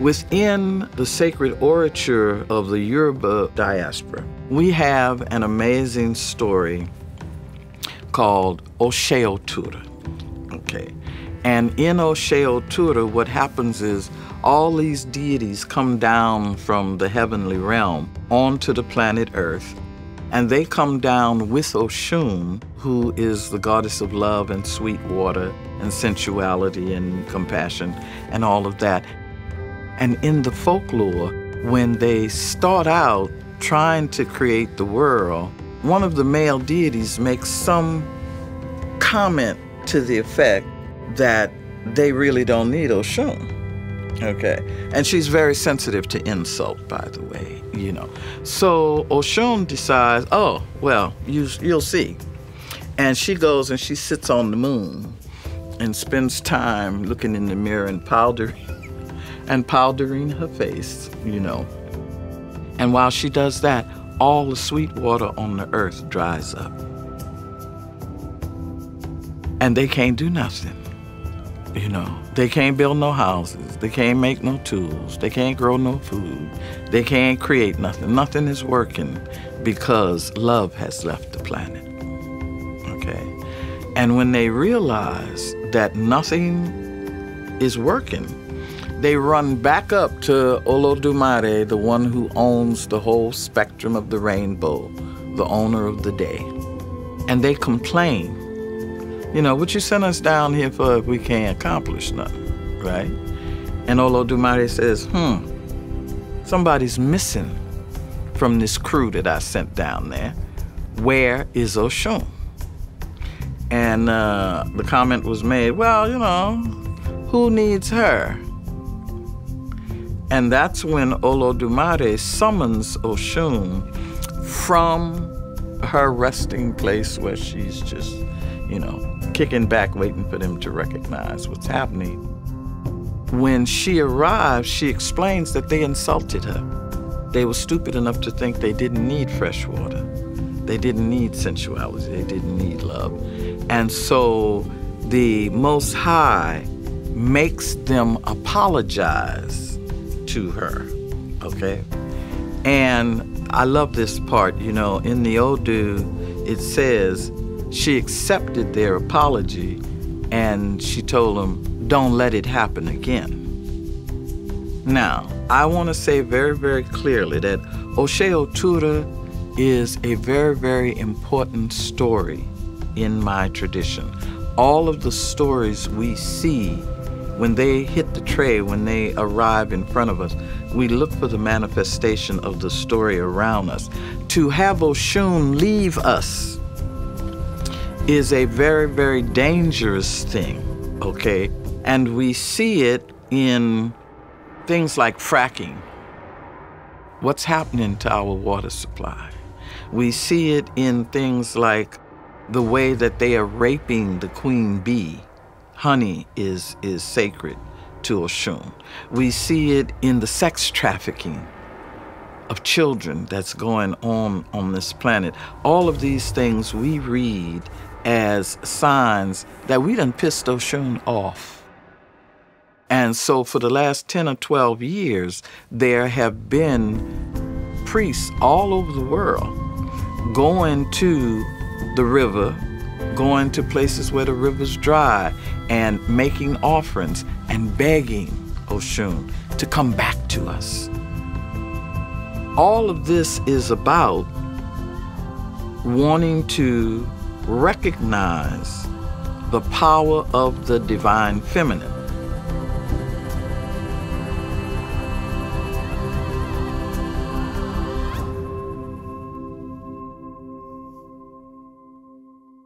Within the sacred orature of the Yoruba diaspora, we have an amazing story called Osheotura. Okay. And in Osheotura, what happens is all these deities come down from the heavenly realm onto the planet Earth, and they come down with Oshun, who is the goddess of love and sweet water and sensuality and compassion and all of that. And in the folklore, when they start out trying to create the world, one of the male deities makes some comment to the effect that they really don't need Oshun. Okay. And she's very sensitive to insult, by the way, you know. So Oshun decides, oh, well, you'll see. And she goes and she sits on the moon and spends time looking in the mirror and powdering her face, you know. And while she does that, all the sweet water on the earth dries up. And they can't do nothing, you know. They can't build no houses. They can't make no tools. They can't grow no food. They can't create nothing. Nothing is working because love has left the planet, okay? And when they realize that nothing is working, they run back up to Olodumare, the one who owns the whole spectrum of the rainbow, the owner of the day. And they complain. You know, what you sent us down here for if we can't accomplish nothing, right? And Olodumare says, somebody's missing from this crew that I sent down there. Where is Oshun? And the comment was made, well, you know, who needs her? And that's when Olodumare summons Oshun from her resting place where she's just, you know, kicking back, waiting for them to recognize what's happening. When she arrives, she explains that they insulted her. They were stupid enough to think they didn't need fresh water. They didn't need sensuality. They didn't need love. And so the Most High makes them apologize to her, okay? And I love this part, you know, in the Odu, it says, she accepted their apology and she told them, don't let it happen again. Now, I want to say very, very clearly that Osheotura is a very, very important story in my tradition. All of the stories we see, when they hit the tray, when they arrive in front of us, we look for the manifestation of the story around us. To have Oshun leave us is a very, very dangerous thing, okay? And we see it in things like fracking. What's happening to our water supply? We see it in things like the way that they are raping the queen bee. Honey is sacred to Oshun. We see it in the sex trafficking of children that's going on this planet. All of these things we read as signs that we done pissed Oshun off. And so for the last 10 or 12 years, there have been priests all over the world going to the river, going to places where the river's dry, and making offerings and begging Oshun to come back to us. All of this is about wanting to recognize the power of the divine feminine.